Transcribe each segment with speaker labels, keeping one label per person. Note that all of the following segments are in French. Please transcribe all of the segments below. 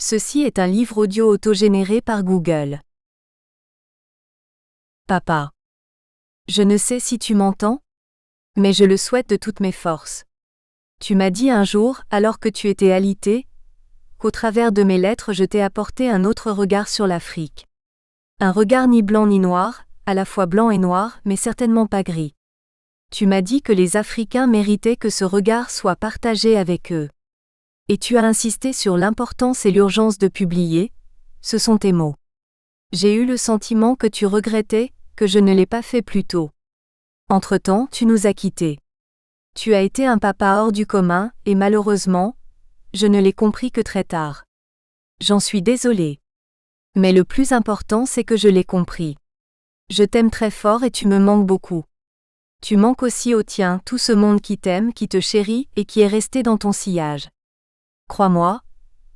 Speaker 1: Ceci est un livre audio autogénéré par Google. Papa. Je ne sais si tu m'entends, mais je le souhaite de toutes mes forces. Tu m'as dit un jour, alors que tu étais alité, qu'au travers de mes lettres je t'ai apporté un autre regard sur l'Afrique. Un regard ni blanc ni noir, à la fois blanc et noir, mais certainement pas gris. Tu m'as dit que les Africains méritaient que ce regard soit partagé avec eux. Et tu as insisté sur l'importance et l'urgence de publier, ce sont tes mots. J'ai eu le sentiment que tu regrettais que je ne l'ai pas fait plus tôt. Entre-temps, tu nous as quittés. Tu as été un papa hors du commun, et malheureusement, je ne l'ai compris que très tard. J'en suis désolée. Mais le plus important c'est que je l'ai compris. Je t'aime très fort et tu me manques beaucoup. Tu manques aussi au tien tout ce monde qui t'aime, qui te chérit et qui est resté dans ton sillage. Crois-moi,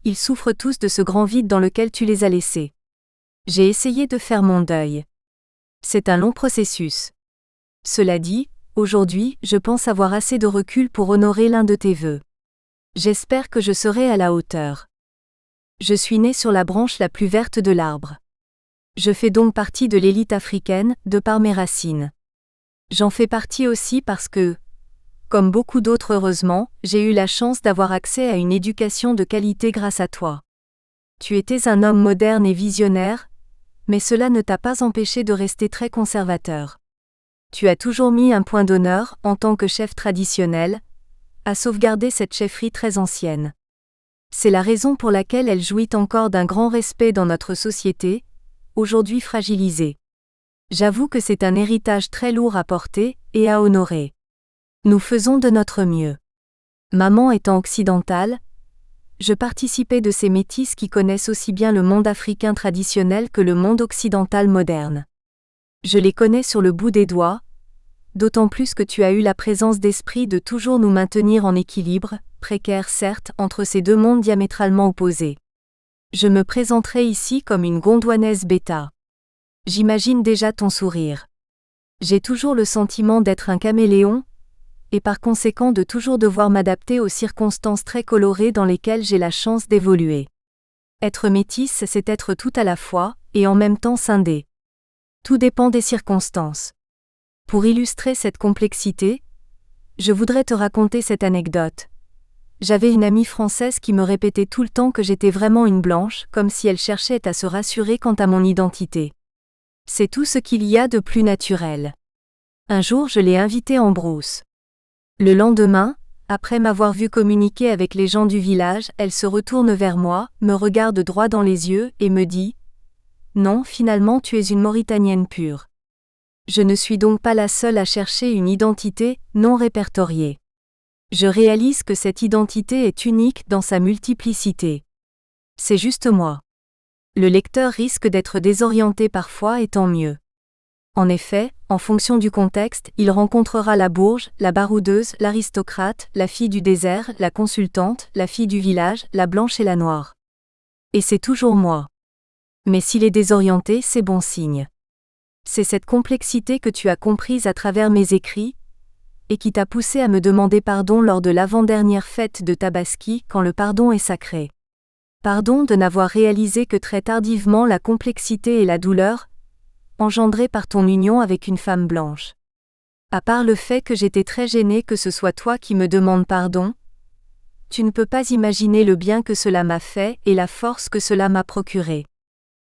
Speaker 1: ils souffrent tous de ce grand vide dans lequel tu les as laissés. J'ai essayé de faire mon deuil. C'est un long processus. Cela dit, aujourd'hui, je pense avoir assez de recul pour honorer l'un de tes vœux. J'espère que je serai à la hauteur. Je suis né sur la branche la plus verte de l'arbre. Je fais donc partie de l'élite africaine, de par mes racines. J'en fais partie aussi parce que, comme beaucoup d'autres heureusement, j'ai eu la chance d'avoir accès à une éducation de qualité grâce à toi. Tu étais un homme moderne et visionnaire, mais cela ne t'a pas empêché de rester très conservateur. Tu as toujours mis un point d'honneur, en tant que chef traditionnel, à sauvegarder cette chefferie très ancienne. C'est la raison pour laquelle elle jouit encore d'un grand respect dans notre société, aujourd'hui fragilisée. J'avoue que c'est un héritage très lourd à porter et à honorer. Nous faisons de notre mieux. Maman étant occidentale, je participais de ces métis qui connaissent aussi bien le monde africain traditionnel que le monde occidental moderne. Je les connais sur le bout des doigts, d'autant plus que tu as eu la présence d'esprit de toujours nous maintenir en équilibre, précaire certes, entre ces deux mondes diamétralement opposés. Je me présenterai ici comme une gondouanaise bêta. J'imagine déjà ton sourire. J'ai toujours le sentiment d'être un caméléon, et par conséquent de toujours devoir m'adapter aux circonstances très colorées dans lesquelles j'ai la chance d'évoluer. Être métisse, c'est être tout à la fois, et en même temps scindé. Tout dépend des circonstances. Pour illustrer cette complexité, je voudrais te raconter cette anecdote. J'avais une amie française qui me répétait tout le temps que j'étais vraiment une blanche, comme si elle cherchait à se rassurer quant à mon identité. C'est tout ce qu'il y a de plus naturel. Un jour je l'ai invitée en brousse. Le lendemain, après m'avoir vu communiquer avec les gens du village, elle se retourne vers moi, me regarde droit dans les yeux et me dit « Non, finalement tu es une Mauritanienne pure. » Je ne suis donc pas la seule à chercher une identité non répertoriée. Je réalise que cette identité est unique dans sa multiplicité. C'est juste moi. Le lecteur risque d'être désorienté parfois et tant mieux. En effet, en fonction du contexte, il rencontrera la bourge, la baroudeuse, l'aristocrate, la fille du désert, la consultante, la fille du village, la blanche et la noire. Et c'est toujours moi. Mais s'il est désorienté, c'est bon signe. C'est cette complexité que tu as comprise à travers mes écrits, et qui t'a poussé à me demander pardon lors de l'avant-dernière fête de Tabaski, quand le pardon est sacré. Pardon de n'avoir réalisé que très tardivement la complexité et la douleur engendrée par ton union avec une femme blanche. À part le fait que j'étais très gênée que ce soit toi qui me demandes pardon, tu ne peux pas imaginer le bien que cela m'a fait et la force que cela m'a procuré.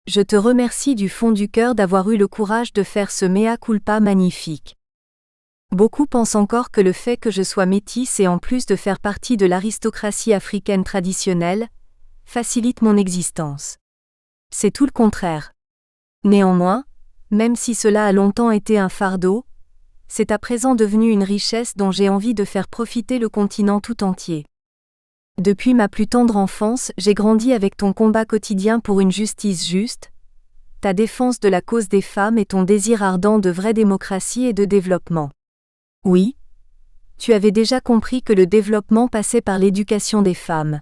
Speaker 1: Je te remercie du fond du cœur d'avoir eu le courage de faire ce mea culpa magnifique. Beaucoup pensent encore que le fait que je sois métisse et en plus de faire partie de l'aristocratie africaine traditionnelle, facilite mon existence. C'est tout le contraire. Néanmoins, même si cela a longtemps été un fardeau, c'est à présent devenu une richesse dont j'ai envie de faire profiter le continent tout entier. Depuis ma plus tendre enfance, j'ai grandi avec ton combat quotidien pour une justice juste, ta défense de la cause des femmes et ton désir ardent de vraie démocratie et de développement. Oui, tu avais déjà compris que le développement passait par l'éducation des femmes.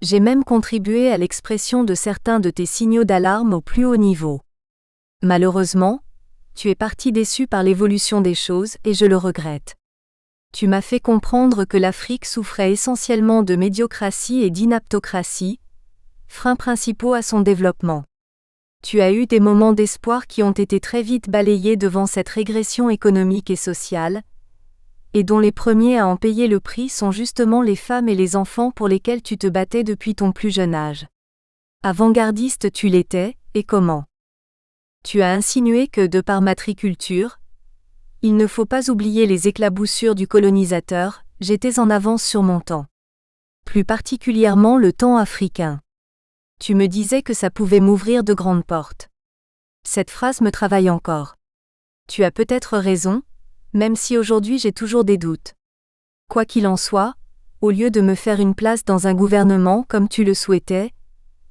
Speaker 1: J'ai même contribué à l'expression de certains de tes signaux d'alarme au plus haut niveau. Malheureusement, tu es parti déçu par l'évolution des choses et je le regrette. Tu m'as fait comprendre que l'Afrique souffrait essentiellement de médiocratie et d'inaptocratie, freins principaux à son développement. Tu as eu des moments d'espoir qui ont été très vite balayés devant cette régression économique et sociale, et dont les premiers à en payer le prix sont justement les femmes et les enfants pour lesquels tu te battais depuis ton plus jeune âge. Avant-gardiste tu l'étais, et comment? Tu as insinué que, de par matriculture, il ne faut pas oublier les éclaboussures du colonisateur, j'étais en avance sur mon temps. Plus particulièrement le temps africain. Tu me disais que ça pouvait m'ouvrir de grandes portes. Cette phrase me travaille encore. Tu as peut-être raison, même si aujourd'hui j'ai toujours des doutes. Quoi qu'il en soit, au lieu de me faire une place dans un gouvernement comme tu le souhaitais,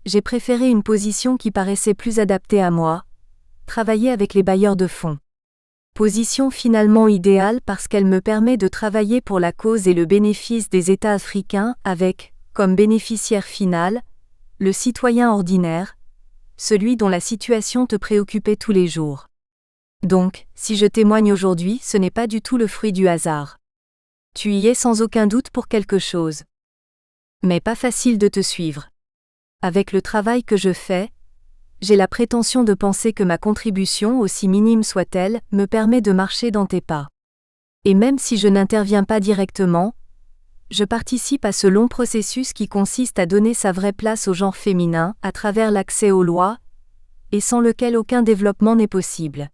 Speaker 1: j'ai préféré une position qui paraissait plus adaptée à moi, travailler avec les bailleurs de fonds. Position finalement idéale parce qu'elle me permet de travailler pour la cause et le bénéfice des États africains avec, comme bénéficiaire final, le citoyen ordinaire, celui dont la situation te préoccupait tous les jours. Donc, si je témoigne aujourd'hui, ce n'est pas du tout le fruit du hasard. Tu y es sans aucun doute pour quelque chose. Mais pas facile de te suivre. Avec le travail que je fais, j'ai la prétention de penser que ma contribution, aussi minime soit-elle, me permet de marcher dans tes pas. Et même si je n'interviens pas directement, je participe à ce long processus qui consiste à donner sa vraie place au genre féminin à travers l'accès aux lois, et sans lequel aucun développement n'est possible.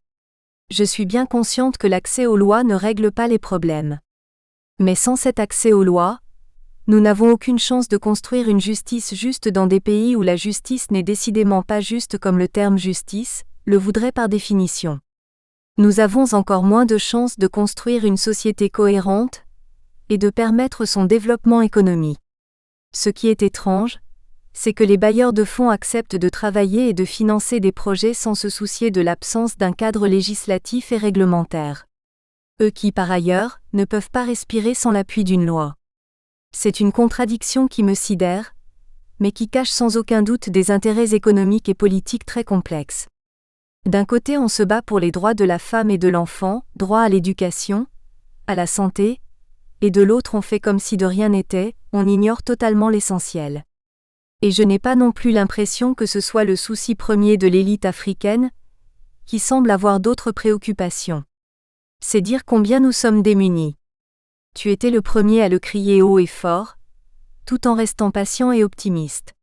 Speaker 1: Je suis bien consciente que l'accès aux lois ne règle pas les problèmes. Mais sans cet accès aux lois, nous n'avons aucune chance de construire une justice juste dans des pays où la justice n'est décidément pas juste comme le terme justice le voudrait par définition. Nous avons encore moins de chances de construire une société cohérente et de permettre son développement économique. Ce qui est étrange, c'est que les bailleurs de fonds acceptent de travailler et de financer des projets sans se soucier de l'absence d'un cadre législatif et réglementaire. Eux qui, par ailleurs, ne peuvent pas respirer sans l'appui d'une loi. C'est une contradiction qui me sidère, mais qui cache sans aucun doute des intérêts économiques et politiques très complexes. D'un côté, on se bat pour les droits de la femme et de l'enfant, droit à l'éducation, à la santé, et de l'autre on fait comme si de rien n'était, on ignore totalement l'essentiel. Et je n'ai pas non plus l'impression que ce soit le souci premier de l'élite africaine, qui semble avoir d'autres préoccupations. C'est dire combien nous sommes démunis. Tu étais le premier à le crier haut et fort, tout en restant patient et optimiste.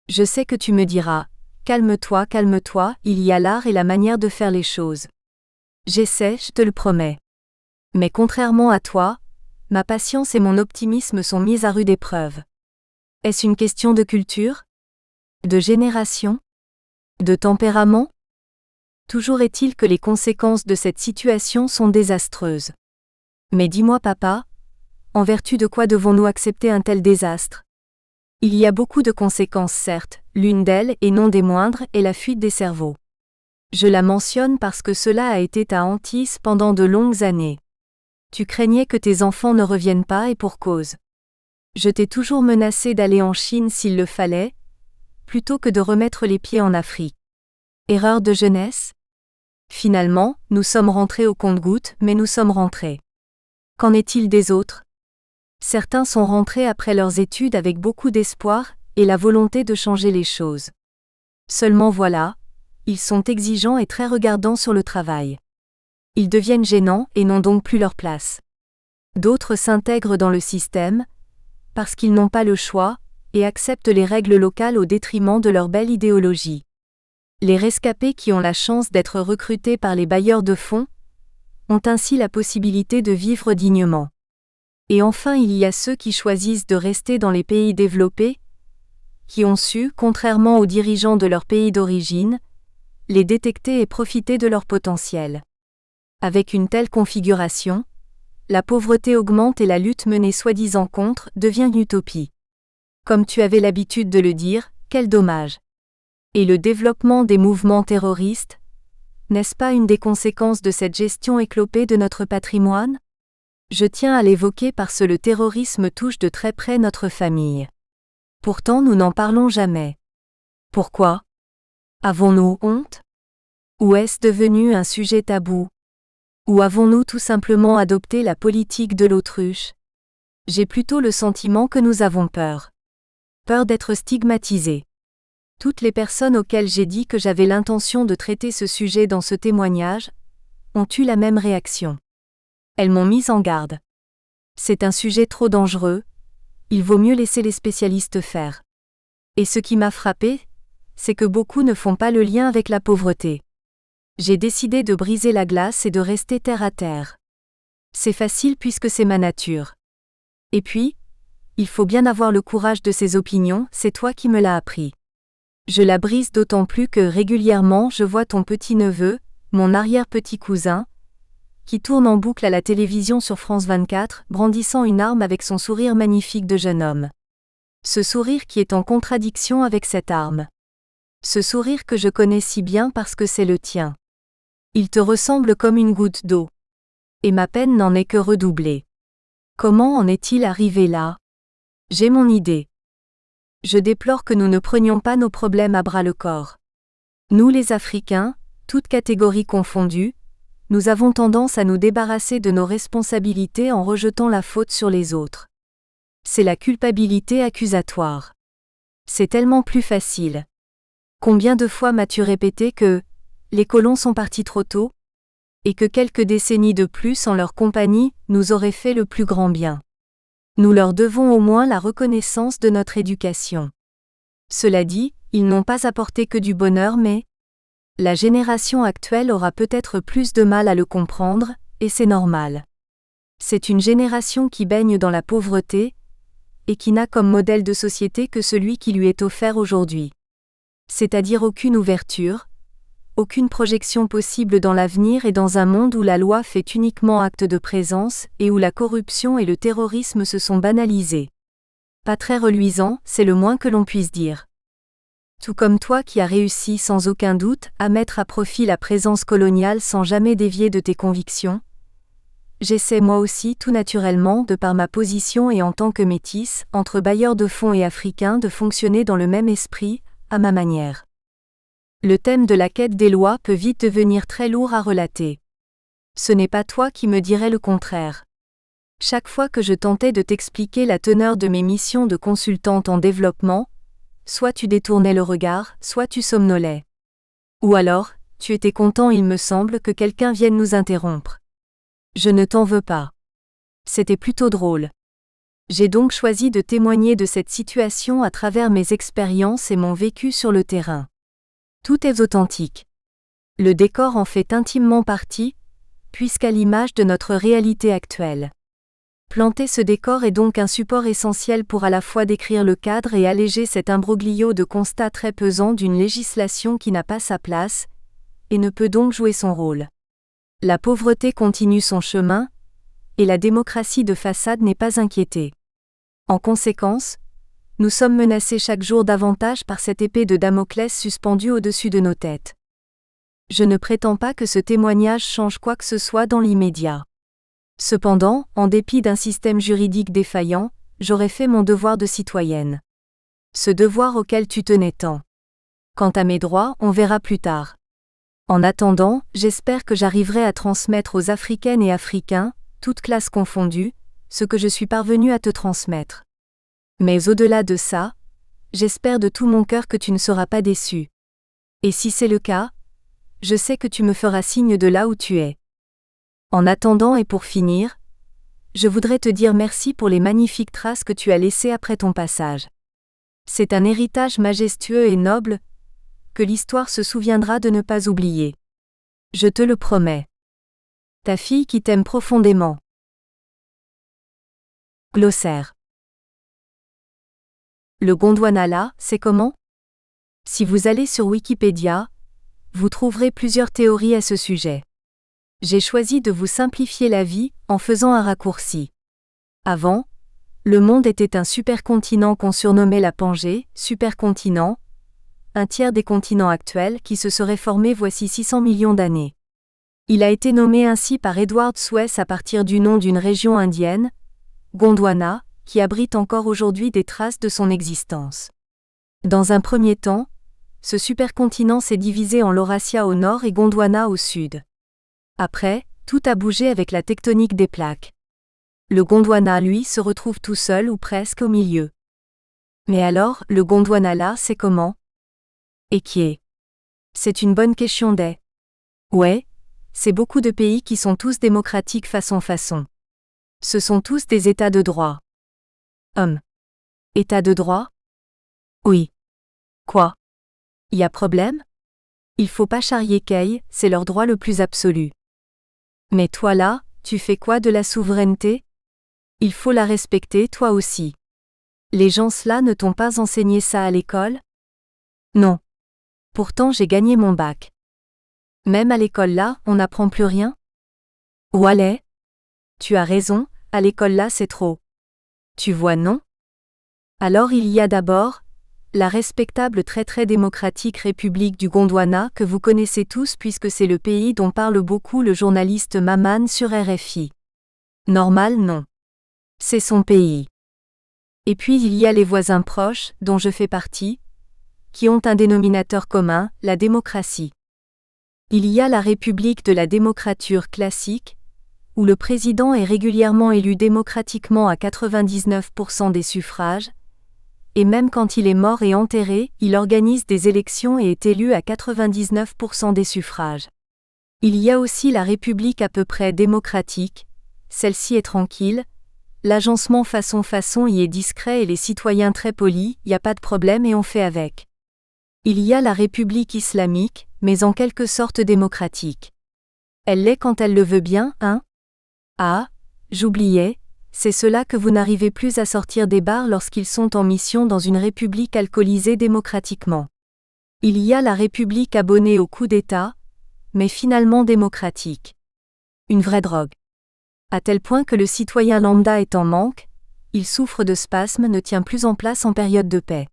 Speaker 1: Je sais que tu me diras, calme-toi, il y a l'art et la manière de faire les choses. J'essaie, je te le promets. Mais contrairement à toi, ma patience et mon optimisme sont mis à rude épreuve. Est-ce une question de culture? De génération? De tempérament? Toujours est-il que les conséquences de cette situation sont désastreuses. Mais dis-moi papa, en vertu de quoi devons-nous accepter un tel désastre? Il y a beaucoup de conséquences certes, l'une d'elles, et non des moindres, est la fuite des cerveaux. Je la mentionne parce que cela a été ta hantise pendant de longues années. Tu craignais que tes enfants ne reviennent pas et pour cause. Je t'ai toujours menacé d'aller en Chine s'il le fallait, plutôt que de remettre les pieds en Afrique. Erreur de jeunesse? Finalement, nous sommes rentrés au compte-gouttes, mais nous sommes rentrés. Qu'en est-il des autres? Certains sont rentrés après leurs études avec beaucoup d'espoir et la volonté de changer les choses. Seulement voilà, ils sont exigeants et très regardants sur le travail. Ils deviennent gênants et n'ont donc plus leur place. D'autres s'intègrent dans le système, parce qu'ils n'ont pas le choix, et acceptent les règles locales au détriment de leur belle idéologie. Les rescapés qui ont la chance d'être recrutés par les bailleurs de fonds ont ainsi la possibilité de vivre dignement. Et enfin il y a ceux qui choisissent de rester dans les pays développés, qui ont su, contrairement aux dirigeants de leur pays d'origine, les détecter et profiter de leur potentiel. Avec une telle configuration, la pauvreté augmente et la lutte menée soi-disant contre devient une utopie. Comme tu avais l'habitude de le dire, quel dommage. Et le développement des mouvements terroristes, n'est-ce pas une des conséquences de cette gestion éclopée de notre patrimoine? Je tiens à l'évoquer parce que le terrorisme touche de très près notre famille. Pourtant nous n'en parlons jamais. Pourquoi? Avons-nous honte? Ou est-ce devenu un sujet tabou? Ou avons-nous tout simplement adopté la politique de l'autruche? J'ai plutôt le sentiment que nous avons peur. Peur d'être stigmatisés. Toutes les personnes auxquelles j'ai dit que j'avais l'intention de traiter ce sujet dans ce témoignage ont eu la même réaction. Elles m'ont mise en garde. C'est un sujet trop dangereux, il vaut mieux laisser les spécialistes faire. Et ce qui m'a frappé, c'est que beaucoup ne font pas le lien avec la pauvreté. J'ai décidé de briser la glace et de rester terre à terre. C'est facile puisque c'est ma nature. Et puis, il faut bien avoir le courage de ses opinions, c'est toi qui me l'as appris. Je la brise d'autant plus que régulièrement je vois ton petit-neveu, mon arrière-petit-cousin, qui tourne en boucle à la télévision sur France 24, brandissant une arme avec son sourire magnifique de jeune homme. Ce sourire qui est en contradiction avec cette arme. Ce sourire que je connais si bien parce que c'est le tien. Il te ressemble comme une goutte d'eau. Et ma peine n'en est que redoublée. Comment en est-il arrivé là? J'ai mon idée. Je déplore que nous ne prenions pas nos problèmes à bras-le-corps. Nous les Africains, toutes catégories confondues, nous avons tendance à nous débarrasser de nos responsabilités en rejetant la faute sur les autres. C'est la culpabilité accusatoire. C'est tellement plus facile. Combien de fois m'as-tu répété que les colons sont partis trop tôt, et que quelques décennies de plus en leur compagnie nous auraient fait le plus grand bien. Nous leur devons au moins la reconnaissance de notre éducation. Cela dit, ils n'ont pas apporté que du bonheur mais la génération actuelle aura peut-être plus de mal à le comprendre, et c'est normal. C'est une génération qui baigne dans la pauvreté, et qui n'a comme modèle de société que celui qui lui est offert aujourd'hui. C'est-à-dire aucune ouverture, aucune projection possible dans l'avenir et dans un monde où la loi fait uniquement acte de présence et où la corruption et le terrorisme se sont banalisés. Pas très reluisant, c'est le moins que l'on puisse dire. Tout comme toi qui as réussi sans aucun doute à mettre à profit la présence coloniale sans jamais dévier de tes convictions, j'essaie moi aussi tout naturellement de par ma position et en tant que métisse, entre bailleurs de fonds et africains de fonctionner dans le même esprit, à ma manière. Le thème de la quête des lois peut vite devenir très lourd à relater. Ce n'est pas toi qui me dirais le contraire. Chaque fois que je tentais de t'expliquer la teneur de mes missions de consultante en développement, soit tu détournais le regard, soit tu somnolais. Ou alors, tu étais content, il me semble, que quelqu'un vienne nous interrompre. Je ne t'en veux pas. C'était plutôt drôle. J'ai donc choisi de témoigner de cette situation à travers mes expériences et mon vécu sur le terrain. Tout est authentique. Le décor en fait intimement partie, puisqu'à l'image de notre réalité actuelle. Planter ce décor est donc un support essentiel pour à la fois décrire le cadre et alléger cet imbroglio de constats très pesants d'une législation qui n'a pas sa place, et ne peut donc jouer son rôle. La pauvreté continue son chemin, et la démocratie de façade n'est pas inquiétée. En conséquence, nous sommes menacés chaque jour davantage par cette épée de Damoclès suspendue au-dessus de nos têtes. Je ne prétends pas que ce témoignage change quoi que ce soit dans l'immédiat. Cependant, en dépit d'un système juridique défaillant, j'aurais fait mon devoir de citoyenne. Ce devoir auquel tu tenais tant. Quant à mes droits, on verra plus tard. En attendant, j'espère que j'arriverai à transmettre aux Africaines et Africains, toutes classes confondues, ce que je suis parvenu à te transmettre. Mais au-delà de ça, j'espère de tout mon cœur que tu ne seras pas déçu. Et si c'est le cas, je sais que tu me feras signe de là où tu es. En attendant et pour finir, je voudrais te dire merci pour les magnifiques traces que tu as laissées après ton passage. C'est un héritage majestueux et noble, que l'histoire se souviendra de ne pas oublier. Je te le promets. Ta fille qui t'aime profondément. Glossaire. Le Gondwana, c'est comment? Si vous allez sur Wikipédia, vous trouverez plusieurs théories à ce sujet. J'ai choisi de vous simplifier la vie en faisant un raccourci. Avant, le monde était un supercontinent qu'on surnommait la Pangée, supercontinent, un tiers des continents actuels qui se serait formé voici 600 millions d'années. Il a été nommé ainsi par Edward Suess à partir du nom d'une région indienne, Gondwana, qui abrite encore aujourd'hui des traces de son existence. Dans un premier temps, ce supercontinent s'est divisé en Laurasia au nord et Gondwana au sud. Après, tout a bougé avec la tectonique des plaques. Le Gondwana, lui, se retrouve tout seul ou presque au milieu. Mais alors, le Gondwana là, c'est comment? Et qui est? C'est une bonne question des. Ouais, c'est beaucoup de pays qui sont tous démocratiques façon. Ce sont tous des États de droit. État de droit? Oui. Quoi? Y a problème? Il faut pas charrier Kay, c'est leur droit le plus absolu. Mais toi là, tu fais quoi de la souveraineté? Il faut la respecter toi aussi. Les gens là ne t'ont pas enseigné ça à l'école? Non. Pourtant j'ai gagné mon bac. Même à l'école là, on n'apprend plus rien? Wallet? Tu as raison, à l'école là c'est trop. Tu vois non? Alors il y a d'abord, la respectable très démocratique République du Gondwana que vous connaissez tous puisque c'est le pays dont parle beaucoup le journaliste Maman sur RFI. Normal non. C'est son pays. Et puis il y a les voisins proches, dont je fais partie, qui ont un dénominateur commun, la démocratie. Il y a la République de la démocrature classique, où le président est régulièrement élu démocratiquement à 99% des suffrages, et même quand il est mort et enterré, il organise des élections et est élu à 99% des suffrages. Il y a aussi la République à peu près démocratique, celle-ci est tranquille, l'agencement façon y est discret et les citoyens très polis, y a pas de problème et on fait avec. Il y a la République islamique, mais en quelque sorte démocratique. Elle l'est quand elle le veut bien, hein? Ah, j'oubliais, c'est cela que vous n'arrivez plus à sortir des bars lorsqu'ils sont en mission dans une république alcoolisée démocratiquement. Il y a la République abonnée au coup d'État, mais finalement démocratique. Une vraie drogue. À tel point que le citoyen lambda est en manque, il souffre de spasmes, ne tient plus en place en période de paix.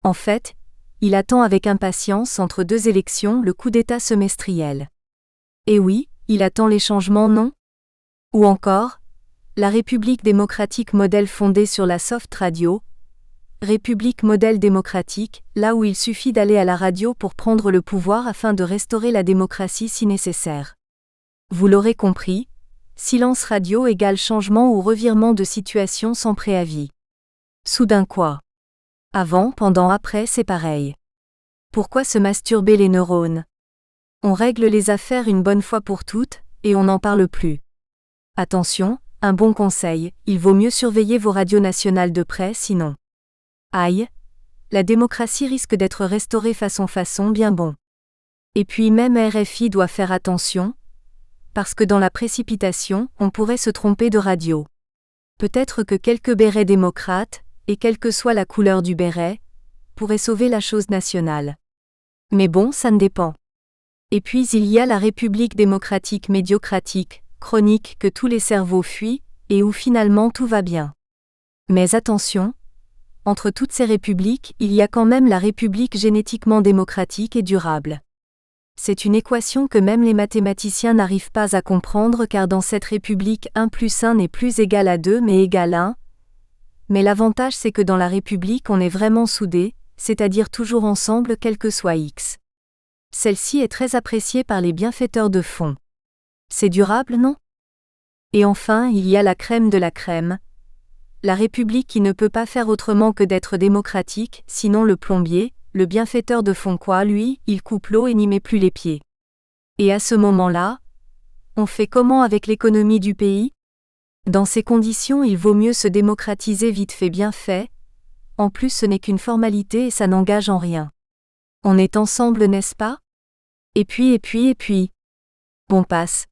Speaker 1: En fait, il attend avec impatience entre deux élections le coup d'État semestriel. Et oui, il attend les changements, non? Ou encore, la République démocratique modèle fondée sur la soft radio, République modèle démocratique, là où il suffit d'aller à la radio pour prendre le pouvoir afin de restaurer la démocratie si nécessaire. Vous l'aurez compris, silence radio égale changement ou revirement de situation sans préavis. Soudain quoi? Avant, pendant, après, c'est pareil. Pourquoi se masturber les neurones? On règle les affaires une bonne fois pour toutes, et on n'en parle plus. Attention, un bon conseil, il vaut mieux surveiller vos radios nationales de près sinon. Aïe, la démocratie risque d'être restaurée façon bien bon. Et puis même RFI doit faire attention, parce que dans la précipitation, on pourrait se tromper de radio. Peut-être que quelques bérets démocrates, et quelle que soit la couleur du béret, pourraient sauver la chose nationale. Mais bon, ça ne dépend. Et puis il y a la République démocratique médiocratique, chronique que tous les cerveaux fuient, et où finalement tout va bien. Mais attention, entre toutes ces républiques, il y a quand même la République génétiquement démocratique et durable. C'est une équation que même les mathématiciens n'arrivent pas à comprendre car dans cette République 1 plus 1 n'est plus égal à 2 mais égal à 1. Mais l'avantage c'est que dans la République on est vraiment soudés, c'est-à-dire toujours ensemble quel que soit X. Celle-ci est très appréciée par les bienfaiteurs de fonds. C'est durable, non? Et enfin, il y a la crème de la crème. La République qui ne peut pas faire autrement que d'être démocratique, sinon le plombier, le bienfaiteur de fonds quoi, lui, il coupe l'eau et n'y met plus les pieds. Et à ce moment-là, on fait comment avec l'économie du pays? Dans ces conditions, il vaut mieux se démocratiser vite fait bien fait. En plus, ce n'est qu'une formalité et ça n'engage en rien. On est ensemble, n'est-ce pas? Et puis. Bon passe.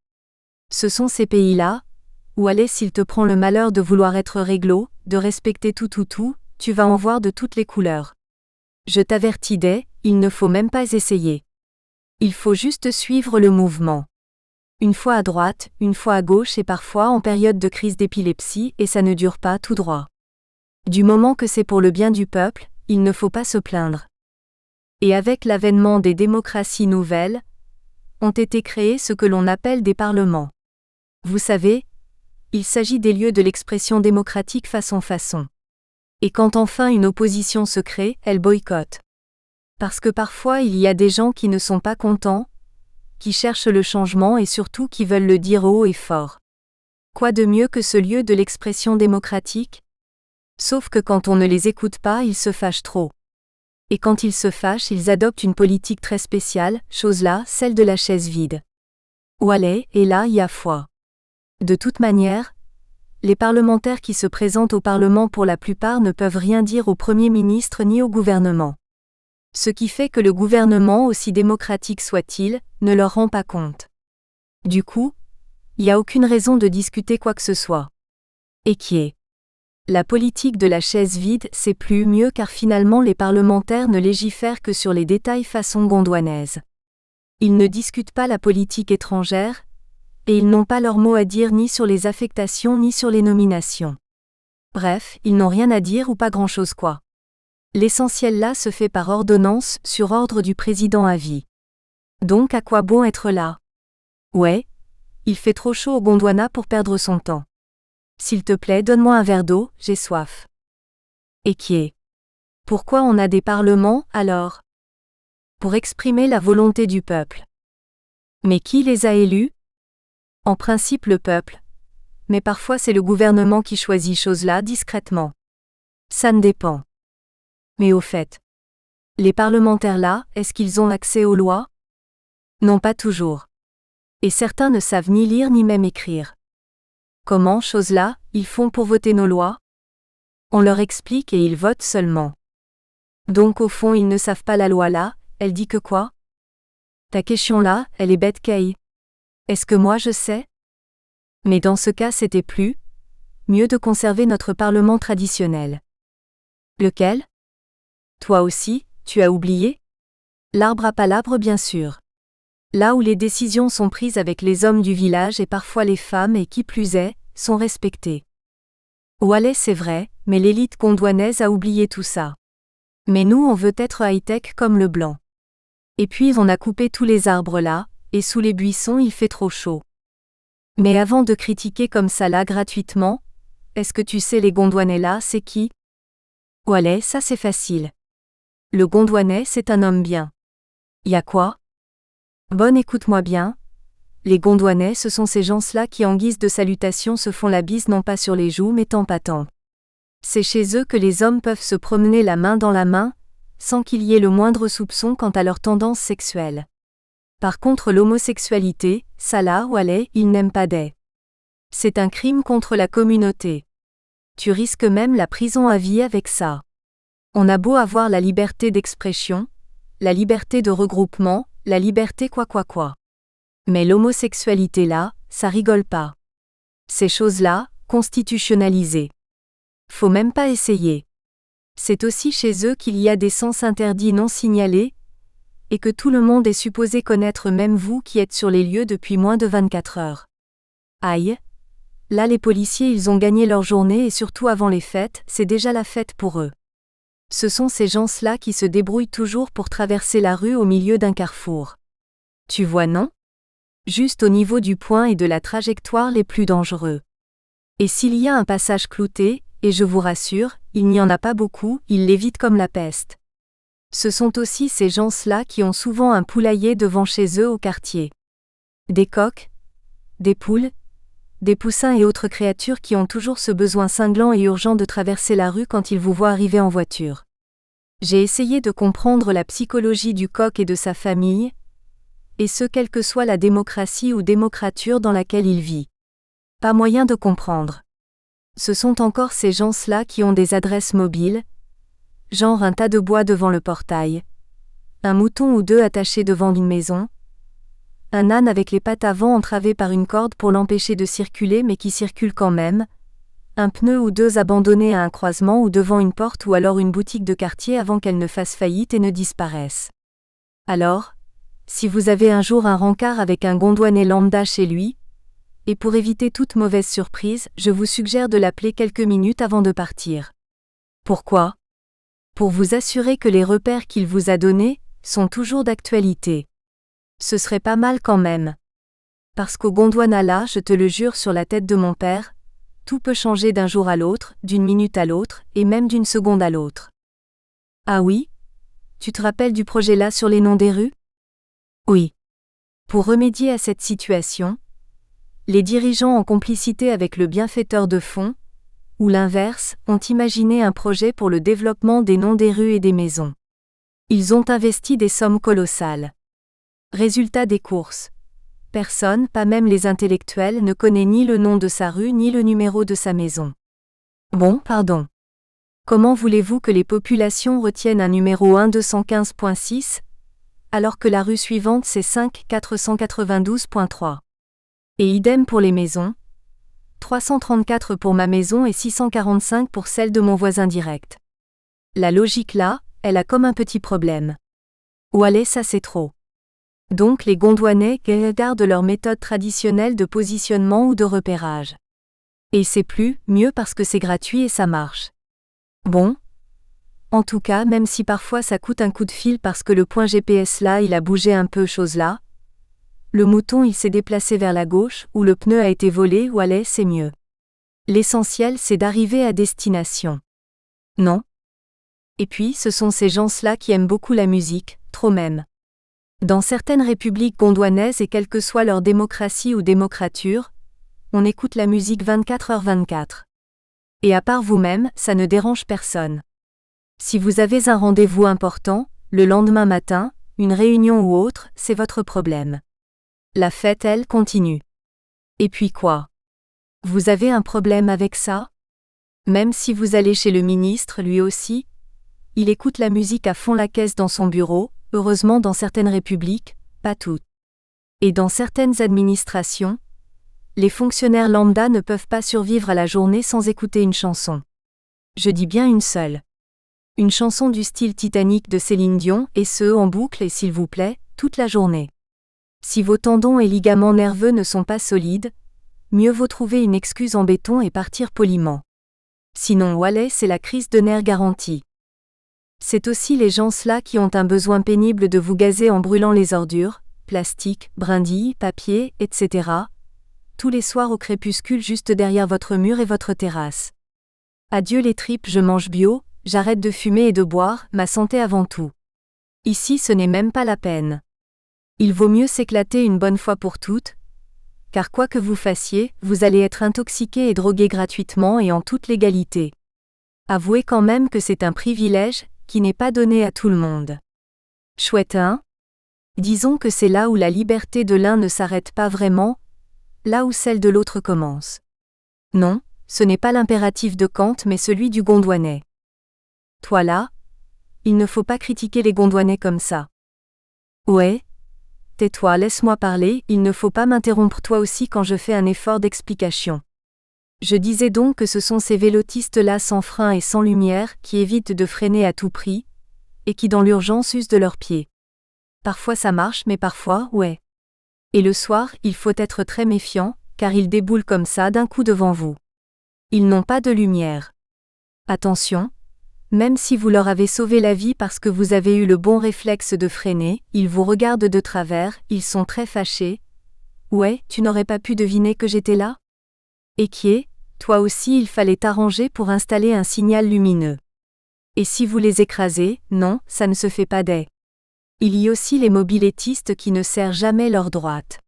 Speaker 1: Ce sont ces pays-là, où allez s'il te prend le malheur de vouloir être réglo, de respecter tout, tu vas en voir de toutes les couleurs. Je t'avertis il ne faut même pas essayer. Il faut juste suivre le mouvement. Une fois à droite, une fois à gauche et parfois en période de crise d'épilepsie et ça ne dure pas tout droit. Du moment que c'est pour le bien du peuple, il ne faut pas se plaindre. Et avec l'avènement des démocraties nouvelles, ont été créés ce que l'on appelle des parlements. Vous savez, il s'agit des lieux de l'expression démocratique façon. Et quand enfin une opposition se crée, elle boycotte. Parce que parfois il y a des gens qui ne sont pas contents, qui cherchent le changement et surtout qui veulent le dire haut et fort. Quoi de mieux que ce lieu de l'expression démocratique? Sauf que quand on ne les écoute pas, ils se fâchent trop. Et quand ils se fâchent, ils adoptent une politique très spéciale, chose là, celle de la chaise vide. Oualeh, et là, y a foi. De toute manière, les parlementaires qui se présentent au Parlement pour la plupart ne peuvent rien dire au Premier ministre ni au gouvernement. Ce qui fait que le gouvernement, aussi démocratique soit-il, ne leur rend pas compte. Du coup, il n'y a aucune raison de discuter quoi que ce soit. Et qui est la politique de la chaise vide, c'est plus mieux car finalement les parlementaires ne légifèrent que sur les détails façon gondwanaise. Ils ne discutent pas la politique étrangère, et ils n'ont pas leur mot à dire ni sur les affectations ni sur les nominations. Bref, ils n'ont rien à dire ou pas grand-chose quoi. L'essentiel là se fait par ordonnance, sur ordre du président à vie. Donc à quoi bon être là? Ouais, il fait trop chaud au Gondwana pour perdre son temps. S'il te plaît, donne-moi un verre d'eau, j'ai soif. Et qui est? Pourquoi on a des parlements, alors? Pour exprimer la volonté du peuple. Mais qui les a élus? En principe le peuple. Mais parfois c'est le gouvernement qui choisit chose-là discrètement. Ça ne dépend. Mais au fait, les parlementaires là, est-ce qu'ils ont accès aux lois? Non, pas toujours. Et certains ne savent ni lire ni même écrire. Comment, chose là, ils font pour voter nos lois? On leur explique et ils votent seulement. Donc au fond ils ne savent pas la loi là, elle dit que quoi? Ta question là, elle est bête Kay. Est-ce que moi je sais? Mais dans ce cas c'était plus mieux de conserver notre parlement traditionnel. Lequel? Toi aussi, tu as oublié? L'arbre à palabres bien sûr. Là où les décisions sont prises avec les hommes du village et parfois les femmes et qui plus est, sont respectées. Oualeh c'est vrai, mais l'élite gondwanaise a oublié tout ça. Mais nous on veut être high-tech comme le blanc. Et puis on a coupé tous les arbres là, et sous les buissons il fait trop chaud. Mais avant de critiquer comme ça là gratuitement, est-ce que tu sais les Gondwanais là c'est qui? Oualeh ça c'est facile. Le Gondwanais c'est un homme bien. Y a quoi? Bonne écoute-moi bien. Les Gondwanais ce sont ces gens-là qui en guise de salutation se font la bise non pas sur les joues mais tant pas tant. C'est chez eux que les hommes peuvent se promener la main dans la main, sans qu'il y ait le moindre soupçon quant à leur tendance sexuelle. Par contre l'homosexualité, ça là, oualeh, ils n'aiment pas des. C'est un crime contre la communauté. Tu risques même la prison à vie avec ça. On a beau avoir la liberté d'expression, la liberté de regroupement, la liberté quoi. Mais l'homosexualité là, ça rigole pas. Ces choses-là, constitutionnalisées. Faut même pas essayer. C'est aussi chez eux qu'il y a des sens interdits non signalés, et que tout le monde est supposé connaître même vous qui êtes sur les lieux depuis moins de 24 heures. Aïe. Là les policiers ils ont gagné leur journée et surtout avant les fêtes, c'est déjà la fête pour eux. Ce sont ces gens-là qui se débrouillent toujours pour traverser la rue au milieu d'un carrefour. Tu vois non? Juste au niveau du point et de la trajectoire les plus dangereux. Et s'il y a un passage clouté, et je vous rassure, il n'y en a pas beaucoup, ils l'évitent comme la peste. Ce sont aussi ces gens-là qui ont souvent un poulailler devant chez eux au quartier. Des coqs, des poules, des poussins et autres créatures qui ont toujours ce besoin cinglant et urgent de traverser la rue quand ils vous voient arriver en voiture. J'ai essayé de comprendre la psychologie du coq et de sa famille, et ce quelle que soit la démocratie ou démocrature dans laquelle il vit. Pas moyen de comprendre. Ce sont encore ces gens-là qui ont des adresses mobiles, genre un tas de bois devant le portail, un mouton ou deux attachés devant une maison, un âne avec les pattes avant entravées par une corde pour l'empêcher de circuler mais qui circule quand même, un pneu ou deux abandonnés à un croisement ou devant une porte ou alors une boutique de quartier avant qu'elle ne fasse faillite et ne disparaisse. Alors, si vous avez un jour un rencard avec un Gondwanais lambda chez lui, et pour éviter toute mauvaise surprise, je vous suggère de l'appeler quelques minutes avant de partir. Pourquoi? Pour vous assurer que les repères qu'il vous a donnés sont toujours d'actualité. Ce serait pas mal quand même. Parce qu'au Gondwana là, je te le jure sur la tête de mon père, tout peut changer d'un jour à l'autre, d'une minute à l'autre, et même d'une seconde à l'autre. Ah oui? Tu te rappelles du projet là sur les noms des rues? Oui. Pour remédier à cette situation, les dirigeants en complicité avec le bienfaiteur de fonds, ou l'inverse, ont imaginé un projet pour le développement des noms des rues et des maisons. Ils ont investi des sommes colossales. Résultat des courses. Personne, pas même les intellectuels, ne connaît ni le nom de sa rue ni le numéro de sa maison. Bon, pardon. Comment voulez-vous que les populations retiennent un numéro 1215.6 alors que la rue suivante c'est 5492.3? Et idem pour les maisons. 334 pour ma maison et 645 pour celle de mon voisin direct. La logique là, elle a comme un petit problème. Ou allez, ça c'est trop. Donc les Gondwanais gardent leur méthode traditionnelle de positionnement ou de repérage. Et c'est plus mieux parce que c'est gratuit et ça marche. Bon. En tout cas, même si parfois ça coûte un coup de fil parce que le point GPS là il a bougé un peu chose là, le mouton il s'est déplacé vers la gauche ou le pneu a été volé ou allez, c'est mieux. L'essentiel c'est d'arriver à destination. Non? Et puis ce sont ces gens-là qui aiment beaucoup la musique, trop même. Dans certaines républiques gondwanaises et quelle que soit leur démocratie ou démocrature, on écoute la musique 24h/24. Et à part vous-même, ça ne dérange personne. Si vous avez un rendez-vous important, le lendemain matin, une réunion ou autre, c'est votre problème. La fête, elle, continue. Et puis quoi? Vous avez un problème avec ça? Même si vous allez chez le ministre, lui aussi, il écoute la musique à fond la caisse dans son bureau, heureusement dans certaines républiques, pas toutes. Et dans certaines administrations, les fonctionnaires lambda ne peuvent pas survivre à la journée sans écouter une chanson. Je dis bien une seule. Une chanson du style Titanic de Céline Dion, et ce en boucle et s'il vous plaît, toute la journée. Si vos tendons et ligaments nerveux ne sont pas solides, mieux vaut trouver une excuse en béton et partir poliment. Sinon wallet c'est la crise de nerfs garantie. C'est aussi les gens-là qui ont un besoin pénible de vous gazer en brûlant les ordures, plastique, brindilles, papier, etc. tous les soirs au crépuscule juste derrière votre mur et votre terrasse. Adieu les tripes, je mange bio, j'arrête de fumer et de boire, ma santé avant tout. Ici ce n'est même pas la peine. Il vaut mieux s'éclater une bonne fois pour toutes, car quoi que vous fassiez, vous allez être intoxiqué et drogué gratuitement et en toute légalité. Avouez quand même que c'est un privilège, qui n'est pas donné à tout le monde. Chouette hein? Disons que c'est là où la liberté de l'un ne s'arrête pas vraiment, là où celle de l'autre commence. Non, ce n'est pas l'impératif de Kant mais celui du Gondwanais. Toi là, il ne faut pas critiquer les Gondwanais comme ça. Ouais. Tais-toi, laisse-moi parler, il ne faut pas m'interrompre toi aussi quand je fais un effort d'explication. Je disais donc que ce sont ces vélotistes-là sans frein et sans lumière qui évitent de freiner à tout prix, et qui dans l'urgence usent de leurs pieds. Parfois ça marche mais parfois, ouais. Et le soir, il faut être très méfiant, car ils déboulent comme ça d'un coup devant vous. Ils n'ont pas de lumière. Attention, même si vous leur avez sauvé la vie parce que vous avez eu le bon réflexe de freiner, ils vous regardent de travers, ils sont très fâchés. Ouais, tu n'aurais pas pu deviner que j'étais là? Et qui est, toi aussi il fallait t'arranger pour installer un signal lumineux. Et si vous les écrasez, non, ça ne se fait pas des. Il y a aussi les mobilettistes qui ne serrent jamais leur droite.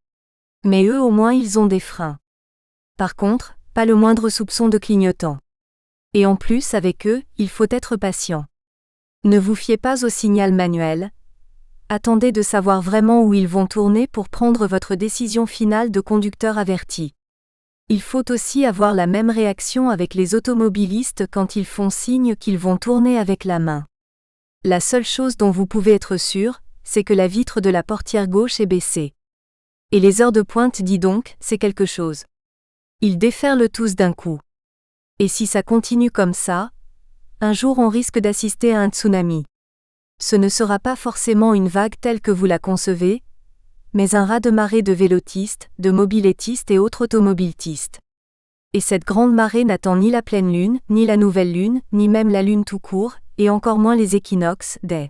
Speaker 1: Mais eux au moins ils ont des freins. Par contre, pas le moindre soupçon de clignotant. Et en plus avec eux, il faut être patient. Ne vous fiez pas au signal manuel. Attendez de savoir vraiment où ils vont tourner pour prendre votre décision finale de conducteur averti. Il faut aussi avoir la même réaction avec les automobilistes quand ils font signe qu'ils vont tourner avec la main. La seule chose dont vous pouvez être sûr, c'est que la vitre de la portière gauche est baissée. Et les heures de pointe dis donc, c'est quelque chose. Ils déferlent tous d'un coup. Et si ça continue comme ça, un jour on risque d'assister à un tsunami. Ce ne sera pas forcément une vague telle que vous la concevez, mais un raz-de-marée de vélotistes, de mobilettistes et autres automobilistes. Et cette grande marée n'attend ni la pleine lune, ni la nouvelle lune, ni même la lune tout court, et encore moins les équinoxes, des.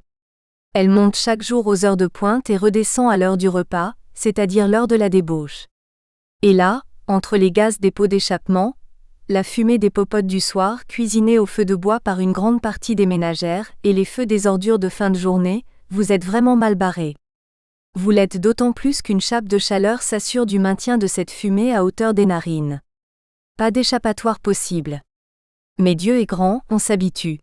Speaker 1: Elle monte chaque jour aux heures de pointe et redescend à l'heure du repas, c'est-à-dire l'heure de la débauche. Et là, entre les gaz des pots d'échappement, la fumée des popotes du soir cuisinée au feu de bois par une grande partie des ménagères et les feux des ordures de fin de journée, vous êtes vraiment mal barré. Vous l'êtes d'autant plus qu'une chape de chaleur s'assure du maintien de cette fumée à hauteur des narines. Pas d'échappatoire possible. Mais Dieu est grand, on s'habitue.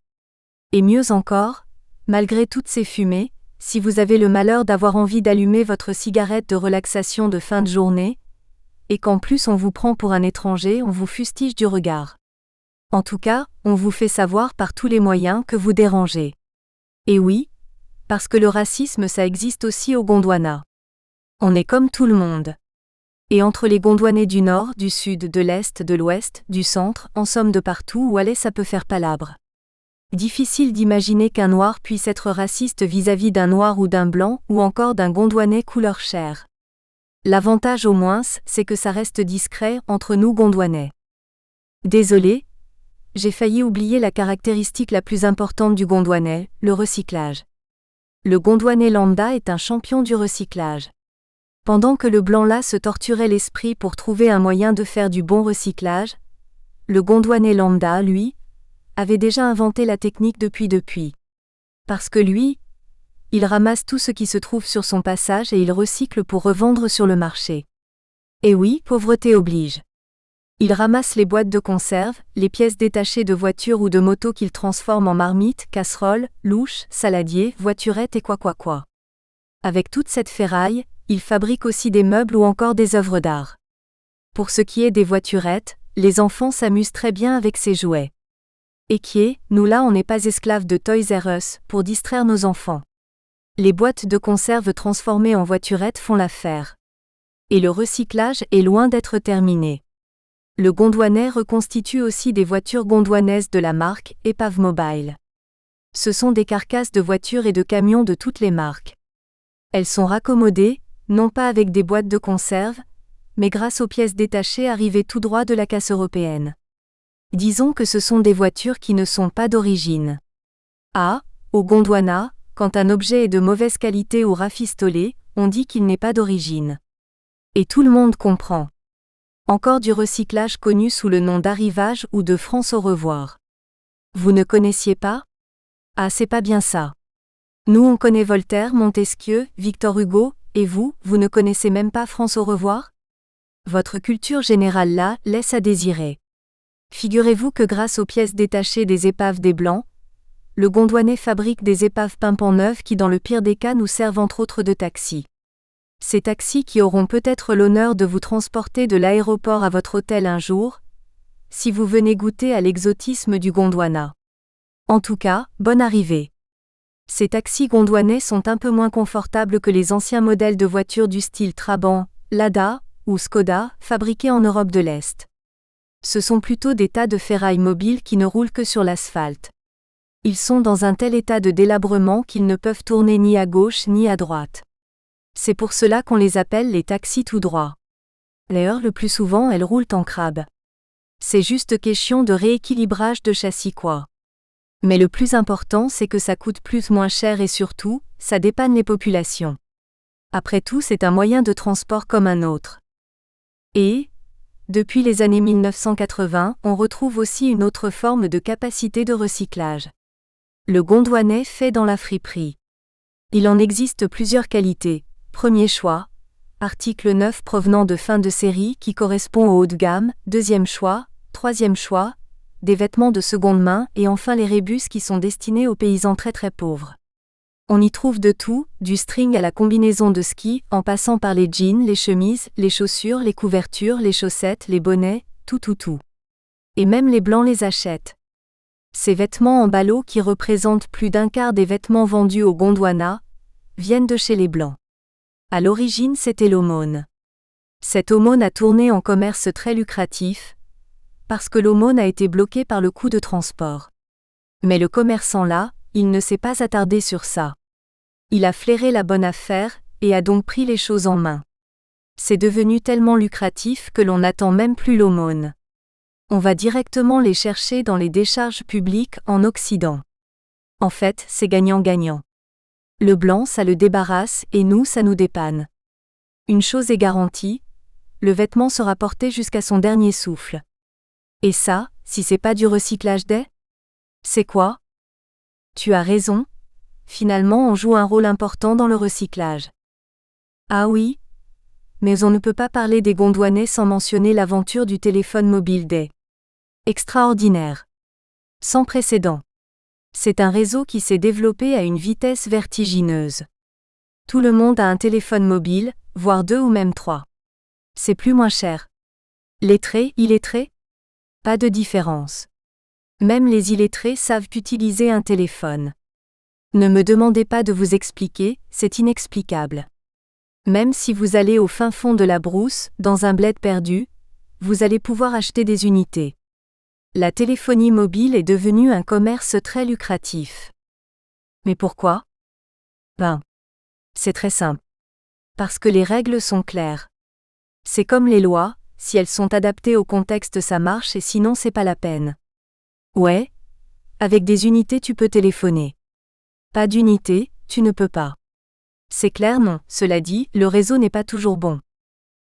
Speaker 1: Et mieux encore, malgré toutes ces fumées, si vous avez le malheur d'avoir envie d'allumer votre cigarette de relaxation de fin de journée, et qu'en plus on vous prend pour un étranger, on vous fustige du regard. En tout cas, on vous fait savoir par tous les moyens que vous dérangez. Et oui, parce que le racisme ça existe aussi au Gondwana. On est comme tout le monde. Et entre les Gondwanais du nord, du sud, de l'est, de l'ouest, du centre, en somme de partout où aller ça peut faire palabre. Difficile d'imaginer qu'un noir puisse être raciste vis-à-vis d'un noir ou d'un blanc, ou encore d'un Gondwanais couleur chair. L'avantage au moins, c'est que ça reste discret entre nous Gondwanais. Désolé, j'ai failli oublier la caractéristique la plus importante du Gondwanais, le recyclage. Le Gondwanais lambda est un champion du recyclage. Pendant que le blanc là se torturait l'esprit pour trouver un moyen de faire du bon recyclage, le Gondwanais lambda, lui, avait déjà inventé la technique depuis. Parce que lui, il ramasse tout ce qui se trouve sur son passage et il recycle pour revendre sur le marché. Et oui, pauvreté oblige. Il ramasse les boîtes de conserve, les pièces détachées de voitures ou de motos qu'il transforme en marmites, casseroles, louches, saladiers, voiturettes et quoi. Avec toute cette ferraille, il fabrique aussi des meubles ou encore des œuvres d'art. Pour ce qui est des voiturettes, les enfants s'amusent très bien avec ces jouets. Et nous là on n'est pas esclaves de Toys R Us pour distraire nos enfants. Les boîtes de conserve transformées en voiturettes font l'affaire. Et le recyclage est loin d'être terminé. Le Gondwanais reconstitue aussi des voitures gondwanaises de la marque Épave Mobile. Ce sont des carcasses de voitures et de camions de toutes les marques. Elles sont raccommodées, non pas avec des boîtes de conserve, mais grâce aux pièces détachées arrivées tout droit de la casse européenne. Disons que ce sont des voitures qui ne sont pas d'origine. Au Gondwana, quand un objet est de mauvaise qualité ou rafistolé, on dit qu'il n'est pas d'origine. Et tout le monde comprend. Encore du recyclage connu sous le nom d'arrivage ou de France au revoir. Vous ne connaissiez pas ? Ah, c'est pas bien ça. Nous on connaît Voltaire, Montesquieu, Victor Hugo, et vous ne connaissez même pas France au revoir ? Votre culture générale là laisse à désirer. Figurez-vous que grâce aux pièces détachées des épaves des Blancs, le Gondwanais fabrique des épaves pimpant neuves qui dans le pire des cas nous servent entre autres de taxis. Ces taxis qui auront peut-être l'honneur de vous transporter de l'aéroport à votre hôtel un jour, si vous venez goûter à l'exotisme du Gondwana. En tout cas, bonne arrivée. Ces taxis gondwanais sont un peu moins confortables que les anciens modèles de voitures du style Trabant, Lada ou Skoda, fabriqués en Europe de l'Est. Ce sont plutôt des tas de ferraille mobiles qui ne roulent que sur l'asphalte. Ils sont dans un tel état de délabrement qu'ils ne peuvent tourner ni à gauche ni à droite. C'est pour cela qu'on les appelle les taxis tout droits. D'ailleurs, le plus souvent, elles roulent en crabe. C'est juste question de rééquilibrage de châssis quoi. Mais le plus important, c'est que ça coûte moins cher et surtout, ça dépanne les populations. Après tout, c'est un moyen de transport comme un autre. Et, depuis les années 1980, on retrouve aussi une autre forme de capacité de recyclage. Le Gondwanais fait dans la friperie. Il en existe plusieurs qualités. Premier choix, article 9 provenant de fin de série qui correspond au haut de gamme. Deuxième choix, troisième choix, des vêtements de seconde main et enfin les rébus qui sont destinés aux paysans très pauvres. On y trouve de tout, du string à la combinaison de ski, en passant par les jeans, les chemises, les chaussures, les couvertures, les chaussettes, les bonnets, tout. Et même les blancs les achètent. Ces vêtements en ballot qui représentent plus d'un quart des vêtements vendus au Gondwana, viennent de chez les blancs. À l'origine c'était l'aumône. Cette aumône a tourné en commerce très lucratif, parce que l'aumône a été bloquée par le coût de transport. Mais le commerçant là, il ne s'est pas attardé sur ça. Il a flairé la bonne affaire, et a donc pris les choses en main. C'est devenu tellement lucratif que l'on n'attend même plus l'aumône. On va directement les chercher dans les décharges publiques en Occident. En fait, c'est gagnant-gagnant. Le blanc, ça le débarrasse et nous, ça nous dépanne. Une chose est garantie, le vêtement sera porté jusqu'à son dernier souffle. Et ça, si c'est pas du recyclage c'est quoi ? Tu as raison, finalement on joue un rôle important dans le recyclage. Ah oui ? Mais on ne peut pas parler des Gondwanais sans mentionner l'aventure du téléphone mobile extraordinaire. Sans précédent. C'est un réseau qui s'est développé à une vitesse vertigineuse. Tout le monde a un téléphone mobile, voire 2 ou même 3. C'est plus moins cher. Lettré, illettré? Pas de différence. Même les illettrés savent utiliser un téléphone. Ne me demandez pas de vous expliquer, c'est inexplicable. Même si vous allez au fin fond de la brousse, dans un bled perdu, vous allez pouvoir acheter des unités. La téléphonie mobile est devenue un commerce très lucratif. Mais pourquoi? C'est très simple. Parce que les règles sont claires. C'est comme les lois, si elles sont adaptées au contexte ça marche et sinon c'est pas la peine. Ouais, avec des unités tu peux téléphoner. Pas d'unité, tu ne peux pas. C'est clair non, cela dit, le réseau n'est pas toujours bon.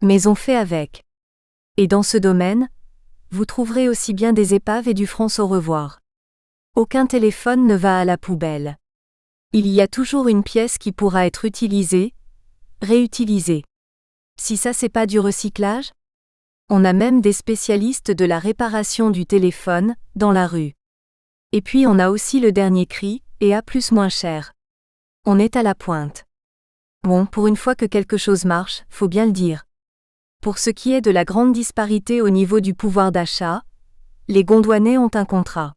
Speaker 1: Mais on fait avec. Et dans ce domaine, vous trouverez aussi bien des épaves et du France au revoir. Aucun téléphone ne va à la poubelle. Il y a toujours une pièce qui pourra être utilisée, réutilisée. Si ça c'est pas du recyclage? On a même des spécialistes de la réparation du téléphone, dans la rue. Et puis on a aussi le dernier cri, et à plus moins cher. On est à la pointe. Bon, pour une fois que quelque chose marche, faut bien le dire. Pour ce qui est de la grande disparité au niveau du pouvoir d'achat, les Gondwanais ont un contrat.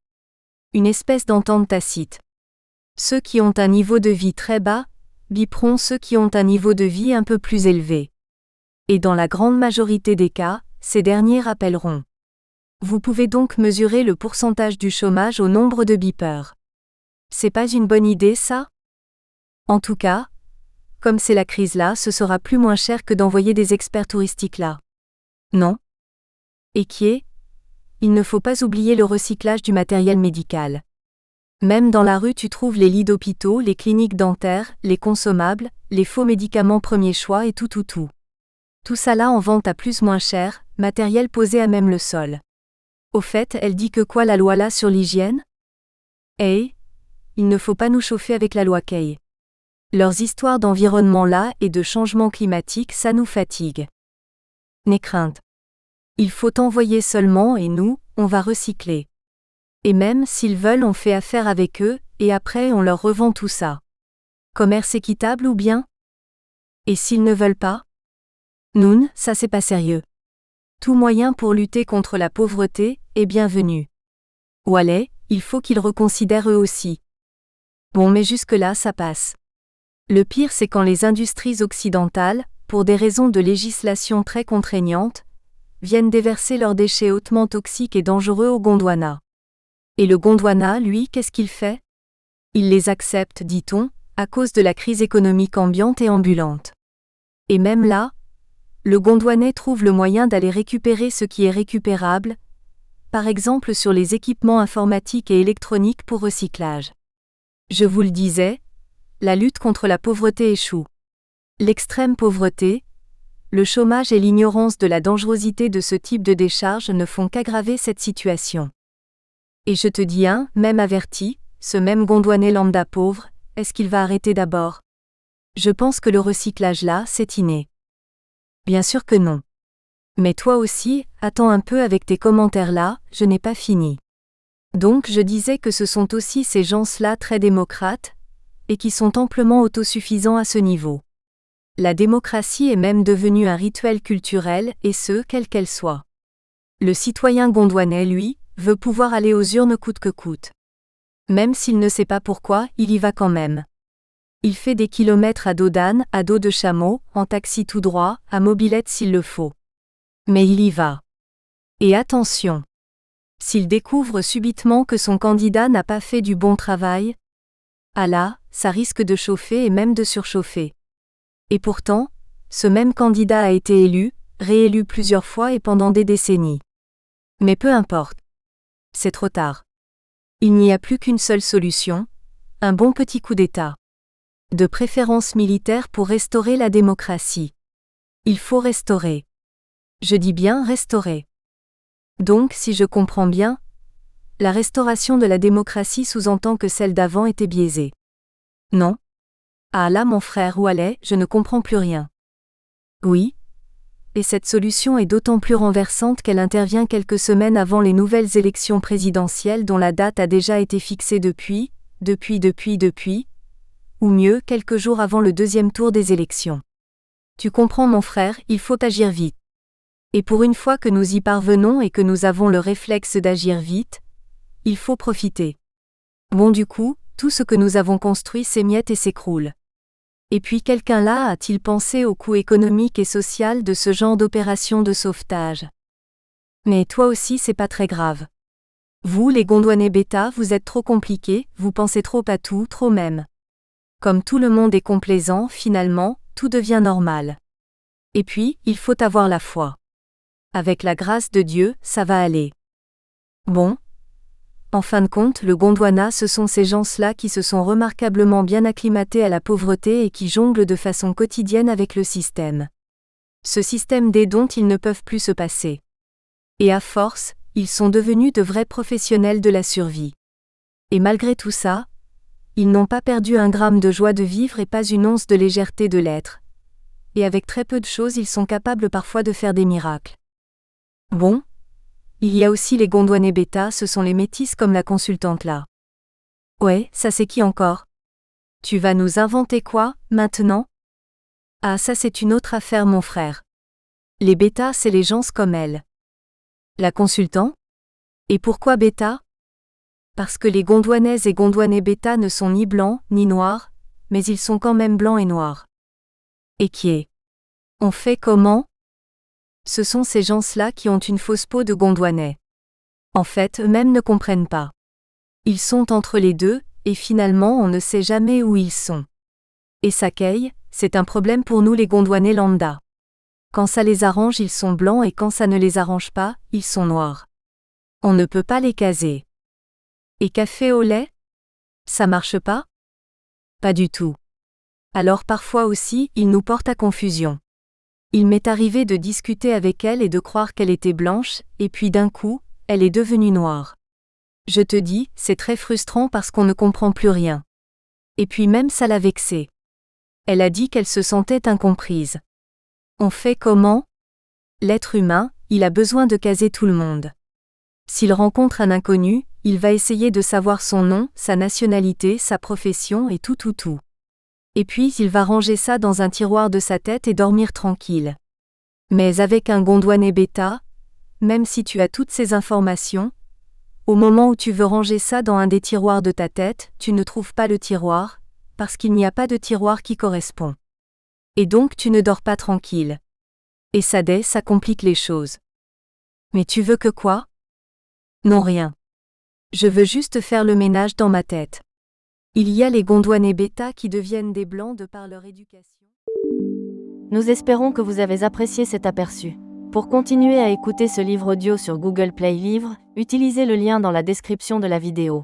Speaker 1: Une espèce d'entente tacite. Ceux qui ont un niveau de vie très bas, biperont ceux qui ont un niveau de vie un peu plus élevé. Et dans la grande majorité des cas, ces derniers rappelleront. Vous pouvez donc mesurer le pourcentage du chômage au nombre de beepers. C'est pas une bonne idée ça? En tout cas, comme c'est la crise là, ce sera plus moins cher que d'envoyer des experts touristiques là. Non? Et qui est? Il ne faut pas oublier le recyclage du matériel médical. Même dans la rue tu trouves les lits d'hôpitaux, les cliniques dentaires, les consommables, les faux médicaments premier choix et tout. Tout ça là en vente à plus moins cher, matériel posé à même le sol. Au fait, elle dit que quoi la loi là sur l'hygiène? Hey, il ne faut pas nous chauffer avec la loi Kay. Leurs histoires d'environnement là et de changement climatique ça nous fatigue. N'aie crainte. Il faut envoyer seulement et nous, on va recycler. Et même s'ils veulent on fait affaire avec eux, et après on leur revend tout ça. Commerce équitable ou bien? Et s'ils ne veulent pas? Noun, ça c'est pas sérieux. Tout moyen pour lutter contre la pauvreté est bienvenu. Ou allez, il faut qu'ils reconsidèrent eux aussi. Bon mais jusque-là ça passe. Le pire c'est quand les industries occidentales, pour des raisons de législation très contraignantes, viennent déverser leurs déchets hautement toxiques et dangereux au Gondwana. Et le Gondwana, lui, qu'est-ce qu'il fait? Il les accepte, dit-on, à cause de la crise économique ambiante et ambulante. Et même là, le Gondwanais trouve le moyen d'aller récupérer ce qui est récupérable, par exemple sur les équipements informatiques et électroniques pour recyclage. Je vous le disais, la lutte contre la pauvreté échoue. L'extrême pauvreté, le chômage et l'ignorance de la dangerosité de ce type de décharge ne font qu'aggraver cette situation. Et je te dis même averti, ce même Gondwanais lambda pauvre, est-ce qu'il va arrêter d'abord? Je pense que le recyclage là, c'est inné. Bien sûr que non. Mais toi aussi, attends un peu avec tes commentaires là, je n'ai pas fini. Donc je disais que ce sont aussi ces gens-là très démocrates, et qui sont amplement autosuffisants à ce niveau. La démocratie est même devenue un rituel culturel, et ce, quelle qu'elle soit. Le citoyen gondwanais, lui, veut pouvoir aller aux urnes coûte que coûte. Même s'il ne sait pas pourquoi, il y va quand même. Il fait des kilomètres à dos d'âne, à dos de chameau, en taxi tout droit, à mobilette s'il le faut. Mais il y va. Et attention! S'il découvre subitement que son candidat n'a pas fait du bon travail, ah là, ça risque de chauffer et même de surchauffer. Et pourtant, ce même candidat a été élu, réélu plusieurs fois et pendant des décennies. Mais peu importe. C'est trop tard. Il n'y a plus qu'une seule solution, un bon petit coup d'État. De préférence militaire pour restaurer la démocratie. Il faut restaurer. Je dis bien restaurer. Donc, si je comprends bien, la restauration de la démocratie sous-entend que celle d'avant était biaisée. Non? Ah là mon frère Oualet, je ne comprends plus rien. Oui? Et cette solution est d'autant plus renversante qu'elle intervient quelques semaines avant les nouvelles élections présidentielles dont la date a déjà été fixée depuis, ou mieux, quelques jours avant le deuxième tour des élections. Tu comprends mon frère, il faut agir vite. Et pour une fois que nous y parvenons et que nous avons le réflexe d'agir vite, il faut profiter. Bon du coup, tout ce que nous avons construit s'émiette et s'écroule. Et puis quelqu'un là a-t-il pensé au coût économique et social de ce genre d'opération de sauvetage? Mais toi aussi c'est pas très grave. Vous les Gondwanais bêta vous êtes trop compliqués, vous pensez trop à tout, trop même. Comme tout le monde est complaisant, finalement, tout devient normal. Et puis, il faut avoir la foi. Avec la grâce de Dieu, ça va aller. Bon. En fin de compte, le Gondwana, ce sont ces gens-là qui se sont remarquablement bien acclimatés à la pauvreté et qui jonglent de façon quotidienne avec le système. Ce système dont ils ne peuvent plus se passer. Et à force, ils sont devenus de vrais professionnels de la survie. Et malgré tout ça, ils n'ont pas perdu un gramme de joie de vivre et pas une once de légèreté de l'être. Et avec très peu de choses, ils sont capables parfois de faire des miracles. Bon. Il y a aussi les Gondwanais bêta, ce sont les métis comme la consultante là. Ouais, ça c'est qui encore? Tu vas nous inventer quoi, maintenant? Ah, ça c'est une autre affaire, mon frère. Les bêta, c'est les gens comme elle. La consultant? Et pourquoi bêta? Parce que les Gondwanaises et Gondwanais bêta ne sont ni blancs, ni noirs, mais ils sont quand même blancs et noirs. Et qui est? On fait comment? Ce sont ces gens-là qui ont une fausse peau de Gondwanais. En fait, eux-mêmes ne comprennent pas. Ils sont entre les deux, et finalement on ne sait jamais où ils sont. Et ça caille, c'est un problème pour nous les Gondwanais lambda. Quand ça les arrange ils sont blancs et quand ça ne les arrange pas, ils sont noirs. On ne peut pas les caser. Et café au lait? Ça marche pas? Pas du tout. Alors parfois aussi, ils nous portent à confusion. Il m'est arrivé de discuter avec elle et de croire qu'elle était blanche, et puis d'un coup, elle est devenue noire. Je te dis, c'est très frustrant parce qu'on ne comprend plus rien. Et puis même ça l'a vexée. Elle a dit qu'elle se sentait incomprise. On fait comment? L'être humain, il a besoin de caser tout le monde. S'il rencontre un inconnu, il va essayer de savoir son nom, sa nationalité, sa profession et tout. Et puis il va ranger ça dans un tiroir de sa tête et dormir tranquille. Mais avec un Gondwanais bêta, même si tu as toutes ces informations, au moment où tu veux ranger ça dans un des tiroirs de ta tête, tu ne trouves pas le tiroir, parce qu'il n'y a pas de tiroir qui correspond. Et donc tu ne dors pas tranquille. Et ça complique les choses. Mais tu veux que quoi? Non, rien. Je veux juste faire le ménage dans ma tête. Il y a les Gondwanais bêta qui deviennent des blancs de par leur éducation.
Speaker 2: Nous espérons que vous avez apprécié cet aperçu. Pour continuer à écouter ce livre audio sur Google Play Livres, utilisez le lien dans la description de la vidéo.